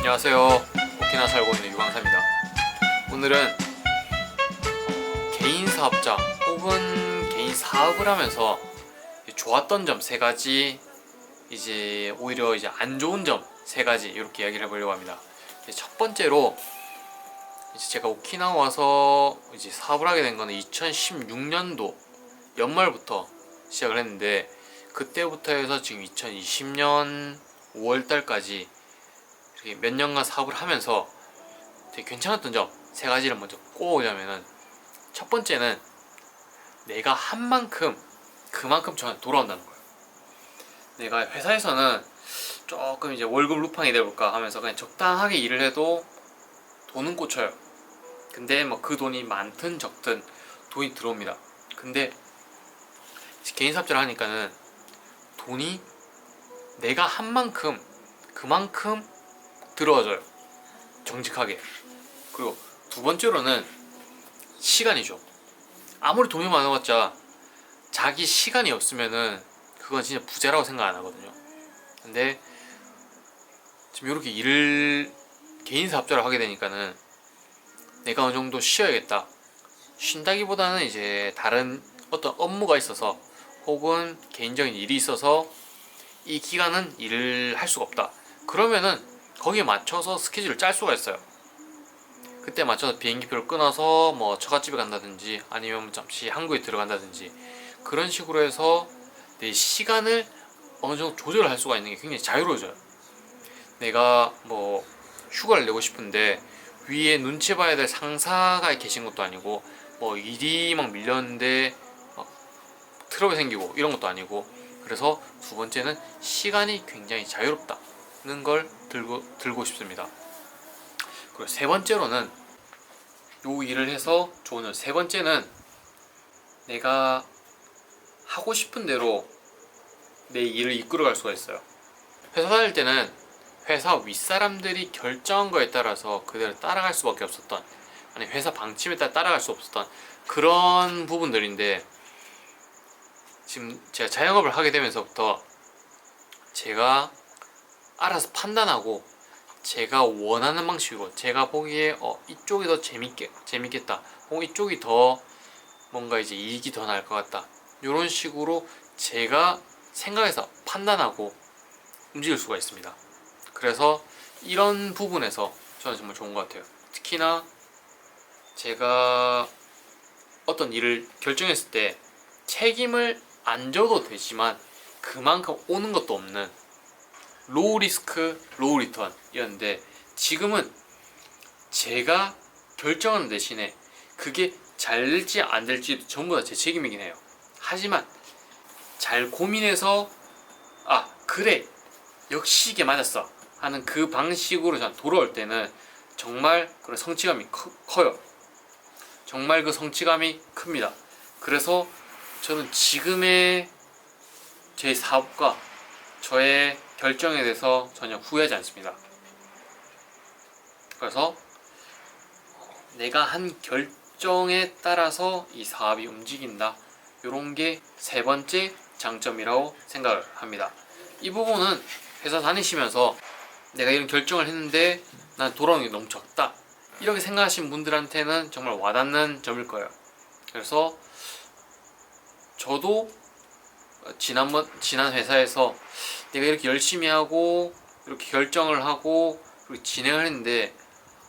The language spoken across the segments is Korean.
안녕하세요. 오키나와 살고 있는 유광사입니다. 오늘은 개인 사업자 혹은 개인 사업을 하면서 좋았던 점 3가지, 이제 오히려 안 좋은 점 3가지 이렇게 이야기를 해보려고 합니다. 첫 번째로 이제 제가 오키나와 와서 이제 사업을 하게 된 거는 2016년도 연말부터 시작을 했는데, 그때부터 해서 지금 2020년 5월달까지 이렇게 몇 년간 사업을 하면서 되게 괜찮았던 점 3가지를 먼저 꼽아보자면은, 첫 번째는 내가 한 만큼 그만큼 저한테 돌아온다는 거예요. 내가 회사에서는 조금 이제 월급 루팡이 돼볼까 하면서 그냥 적당하게 일을 해도 돈은 꽂혀요. 근데 뭐 그 돈이 많든 적든 돈이 들어옵니다. 근데 개인 사업자를 하니까는 돈이 내가 한 만큼 그만큼 들어와줘요. 정직하게. 그리고 두 번째로는 시간이죠. 아무리 돈이 많아봤자 자기 시간이 없으면은 그건 진짜 부자라고 생각 안 하거든요. 근데 지금 이렇게 일을 개인 사업자로 하게 되니까는 내가 어느 정도 쉬어야겠다. 쉰다기보다는 이제 다른 어떤 업무가 있어서 혹은 개인적인 일이 있어서 이 기간은 일을 할 수가 없다. 그러면은 거기에 맞춰서 스케줄을 짤 수가 있어요. 그때 맞춰서 비행기표를 끊어서 뭐 처갓집에 간다든지 아니면 잠시 한국에 들어간다든지 그런 식으로 해서 내 시간을 어느 정도 조절을 할 수가 있는 게 굉장히 자유로워져요. 내가 뭐 휴가를 내고 싶은데 위에 눈치 봐야 될 상사가 계신 것도 아니고 뭐 일이 막 밀렸는데 막 트러블 생기고 이런 것도 아니고, 그래서 두 번째는 시간이 굉장히 자유롭다는 걸 들고 싶습니다. 그리고 세 번째로는 요 일을 해서 좋은 세 번째는 내가 하고 싶은 대로 내 일을 이끌어갈 수가 있어요. 회사 다닐 때는 회사 윗사람들이 결정한 거에 따라서 그대로 따라갈 수밖에 없었던, 아니 회사 방침에 따라 따라갈 수 없었던 그런 부분들인데, 지금 제가 자영업을 하게 되면서부터 제가 알아서 판단하고 제가 원하는 방식으로, 제가 보기에 이쪽이 더 재밌겠다 혹은 이쪽이 더 뭔가 이제 이익이 더 나을 것 같다, 이런 식으로 제가 생각해서 판단하고 움직일 수가 있습니다. 그래서 이런 부분에서 저는 정말 좋은 것 같아요. 특히나 제가 어떤 일을 결정했을 때 책임을 안 져도 되지만 그만큼 오는 것도 없는 로우 리스크 로우 리턴 이었는데, 지금은 제가 결정하는 대신에 그게 잘 될지 안 될지 전부 다 제 책임이긴 해요. 하지만 잘 고민해서 그래 역시 이게 맞았어 하는 그 방식으로 전 돌아올 때는 정말 그런 성취감이 커요. 정말 그 성취감이 큽니다. 그래서 저는 지금의 제 사업과 저의 결정에 대해서 전혀 후회하지 않습니다. 그래서 내가 한 결정에 따라서 이 사업이 움직인다, 이런 게 세 번째 장점이라고 생각을 합니다. 이 부분은 회사 다니시면서 내가 이런 결정을 했는데 난 돌아오는 게 너무 적다, 이렇게 생각하시는 분들한테는 정말 와닿는 점일 거예요. 그래서 저도 지난 회사에서 내가 이렇게 열심히 하고 이렇게 결정을 하고 그리고 진행을 했는데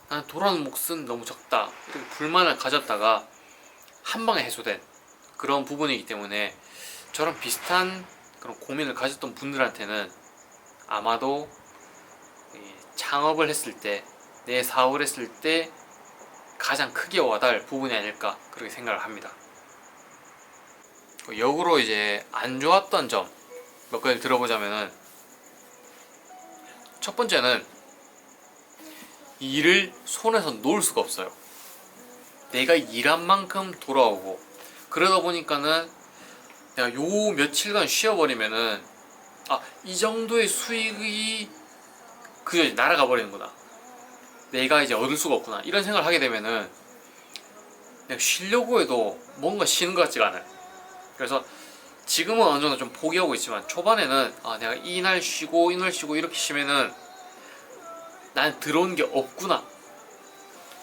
난 돌아오는 몫은 너무 적다, 이렇게 불만을 가졌다가 한 방에 해소된 그런 부분이기 때문에, 저랑 비슷한 그런 고민을 가졌던 분들한테는 아마도 창업을 했을 때, 내 사업을 했을 때 가장 크게 와닿을 부분이 아닐까 그렇게 생각을 합니다. 역으로 이제 안 좋았던 점 몇 가지 들어보자면은, 첫 번째는 이 일을 손에서 놓을 수가 없어요. 내가 일한 만큼 돌아오고, 그러다 보니까는 내가 요 며칠간 쉬어버리면은 이 정도의 수익이 그저 날아가 버리는구나, 내가 이제 얻을 수가 없구나, 이런 생각을 하게 되면은 내가 쉬려고 해도 뭔가 쉬는 것 같지가 않아요. 그래서 지금은 어느 정도 좀 포기하고 있지만 초반에는 내가 이날 쉬고 이날 쉬고 이렇게 쉬면은 난 들어온 게 없구나.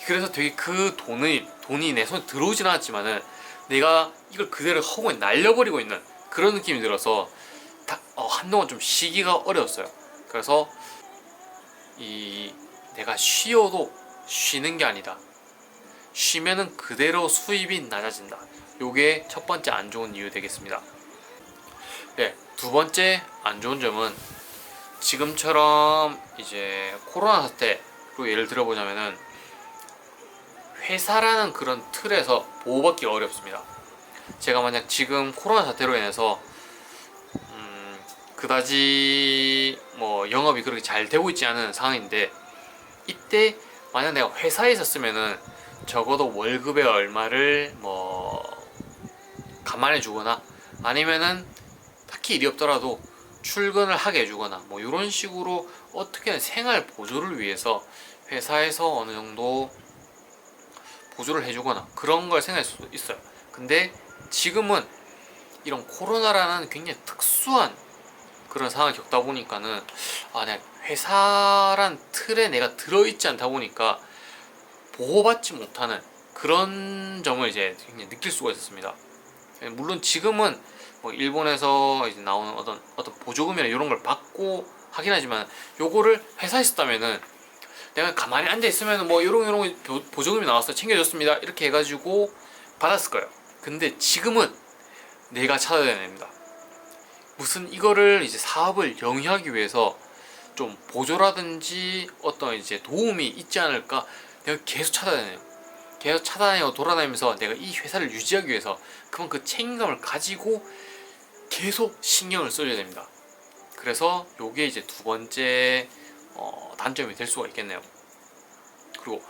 그래서 되게 그 돈이 내 손에 들어오진 않았지만은 내가 이걸 그대로 허공에 날려버리고 있는 그런 느낌이 들어서 한동안 좀 쉬기가 어려웠어요. 그래서 이 내가 쉬어도 쉬는 게 아니다. 쉬면은 그대로 수입이 낮아진다. 요게 첫 번째 안 좋은 이유 되겠습니다. 네, 두 번째 안 좋은 점은 지금처럼 이제 코로나 사태로 예를 들어보자면은 회사라는 그런 틀에서 보호받기가 어렵습니다. 제가 만약 지금 코로나 사태로 인해서 그다지 뭐 영업이 그렇게 잘 되고 있지 않은 상황인데, 이때 만약 내가 회사에 있었으면은 적어도 월급의 얼마를 뭐 감안해 주거나 아니면은 딱히 일이 없더라도 출근을 하게 해주거나 뭐 이런 식으로 어떻게든 생활 보조를 위해서 회사에서 어느 정도 보조를 해주거나 그런 걸 생각할 수도 있어요. 근데 지금은 이런 코로나라는 굉장히 특수한 그런 상황을 겪다 보니까는 내가 회사란 틀에 내가 들어있지 않다 보니까 보호받지 못하는 그런 점을 이제 굉장히 느낄 수가 있었습니다. 물론 지금은 뭐 일본에서 이제 나오는 어떤 보조금이나 이런 걸 받고 하긴 하지만, 요거를 회사에 있었다면은 내가 가만히 앉아 있으면 뭐 이런 보조금이 나왔어 챙겨줬습니다 이렇게 해가지고 받았을 거예요. 근데 지금은 내가 찾아야 됩니다. 무슨 이거를 이제 사업을 영위하기 위해서 좀 보조라든지 어떤 이제 도움이 있지 않을까 내가 계속 찾아다녀요. 계속 찾아다니고 돌아다니면서 내가 이 회사를 유지하기 위해서 그만큼 책임감을 가지고 계속 신경을 써줘야 됩니다. 그래서 요게 이제 두 번째 단점이 될 수가 있겠네요. 그리고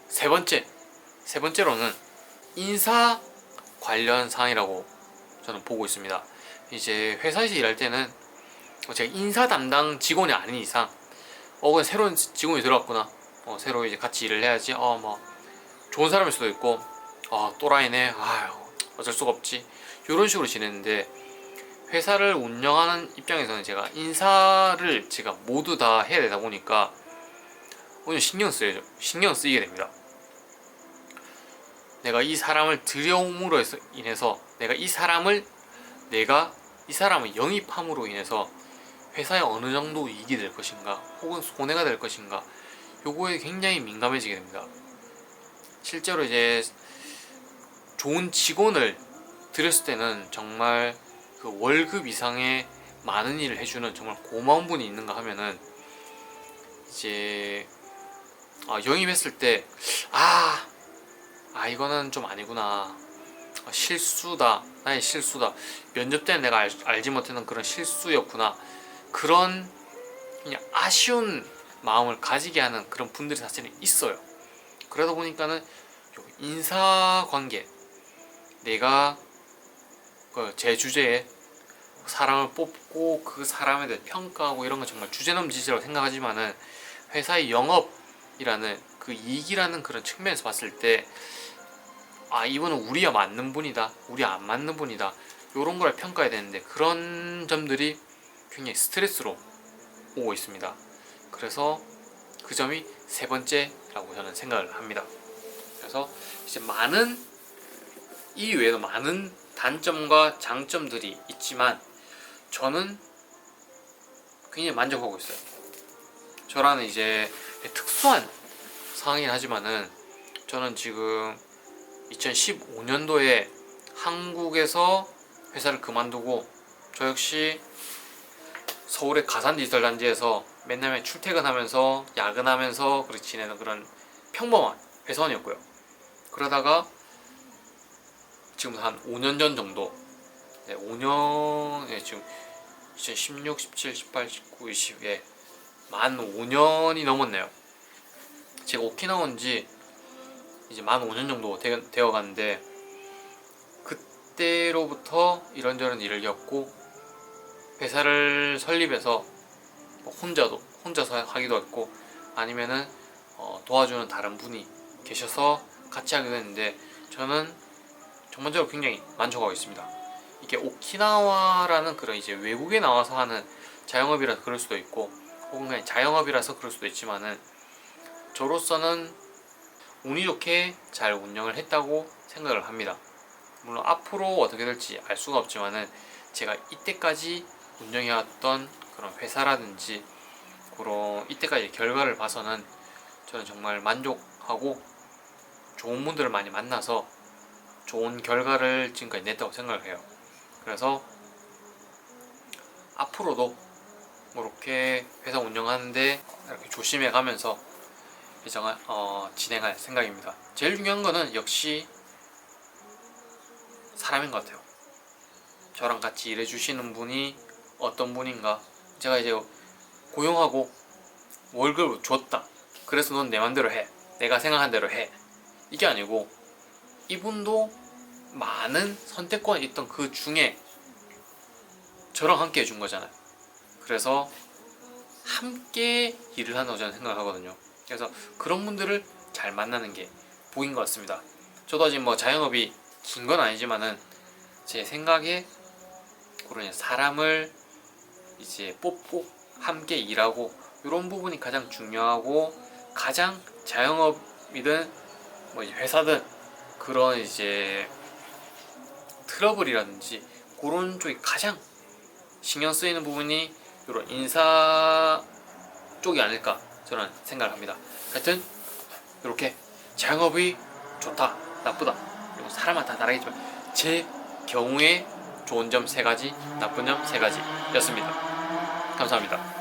세 번째로는 인사 관련 사항이라고 저는 보고 있습니다. 이제 회사에서 일할 때는 제가 인사 담당 직원이 아닌 이상 그냥 새로운 직원이 들어왔구나, 새로 이제 같이 일을 해야지, 뭐 좋은 사람일 수도 있고 또라이네, 아유 어쩔 수가 없지, 이런 식으로 지냈는데, 회사를 운영하는 입장에서는 제가 인사를 제가 모두 다 해야 되다 보니까 오늘 신경 쓰이게 됩니다. 내가 이 사람을 들여옴으로 인해서 내가 이 사람을 영입함으로 인해서 회사에 어느 정도 이익이 될 것인가 혹은 손해가 될 것인가, 요거에 굉장히 민감해지게 됩니다. 실제로 이제 좋은 직원을 들였을 때는 정말 그 월급 이상의 많은 일을 해주는 정말 고마운 분이 있는가 하면은 이제 영입했을 때 이거는 좀 아니구나, 실수다, 나의 실수다, 면접 때는 내가 알지 못했던 그런 실수였구나, 그런 그냥 아쉬운 마음을 가지게 하는 그런 분들이 사실은 있어요. 그러다 보니까는 인사관계, 내가 제 주제에 사람을 뽑고 그 사람에 대해 평가하고 이런 건 정말 주제넘지시라고 생각하지만은, 회사의 영업이라는 그 이익이라는 그런 측면에서 봤을 때 이분은 우리와 맞는 분이다, 우리 안 맞는 분이다, 이런 걸 평가해야 되는데 그런 점들이 굉장히 스트레스로 오고 있습니다. 그래서 그 점이 세 번째라고 저는 생각을 합니다. 그래서 이제 이 외에도 많은 단점과 장점들이 있지만 저는 굉장히 만족하고 있어요. 저라는 이제 특수한 상황이긴 하지만은 저는 지금 2015년도에 한국에서 회사를 그만두고 저 역시 서울의 가산 디지털 단지에서 맨날 출퇴근하면서 야근하면서 그렇게 지내는 그런 평범한 회사원이었고요. 그러다가 지금 한 5년 전 정도, 5년, 지금 2016, 17, 18, 19, 20에 만 5년이 넘었네요. 제가 오키나와 온 지 이제 만 5년 정도 되어 가는데, 그때로부터 이런저런 일을 겪고 회사를 설립해서 혼자서 하기도 했고 아니면은 도와주는 다른 분이 계셔서 같이 하기도 했는데, 저는 전반적으로 굉장히 만족하고 있습니다. 이게 오키나와라는 그런 이제 외국에 나와서 하는 자영업이라서 그럴 수도 있고 혹은 그냥 자영업이라서 그럴 수도 있지만은, 저로서는 운이 좋게 잘 운영을 했다고 생각을 합니다. 물론 앞으로 어떻게 될지 알 수가 없지만은 제가 이때까지 운영해왔던 그런 회사라든지 그런 이때까지 결과를 봐서는 저는 정말 만족하고 좋은 분들을 많이 만나서 좋은 결과를 지금까지 냈다고 생각을 해요. 그래서 앞으로도 이렇게 회사 운영하는데 이렇게 조심해 가면서 진행할 생각입니다. 제일 중요한 거는 역시 사람인 것 같아요. 저랑 같이 일해 주시는 분이 어떤 분인가. 제가 이제 고용하고 월급을 줬다, 그래서 넌 내 맘대로 해, 내가 생각한 대로 해, 이게 아니고 이분도 많은 선택권이 있던 그 중에 저랑 함께 해준 거잖아요. 그래서 함께 일을 한다고 저는 생각하거든요. 그래서 그런 분들을 잘 만나는 게 복인 것 같습니다. 저도 아직 뭐 자영업이 긴 건 아니지만은 제 생각에 그런 사람을 이제 뽑고 함께 일하고 이런 부분이 가장 중요하고, 가장 자영업이든 뭐 이제 회사든 그런 이제 트러블이라든지 그런 쪽이 가장 신경 쓰이는 부분이 이런 인사 쪽이 아닐까 저는 생각을 합니다. 하여튼 이렇게 자영업이 좋다, 나쁘다, 그리고 사람마다 다르겠지만 제 경우에 좋은 점 3가지, 나쁜 점 3가지였습니다. 감사합니다.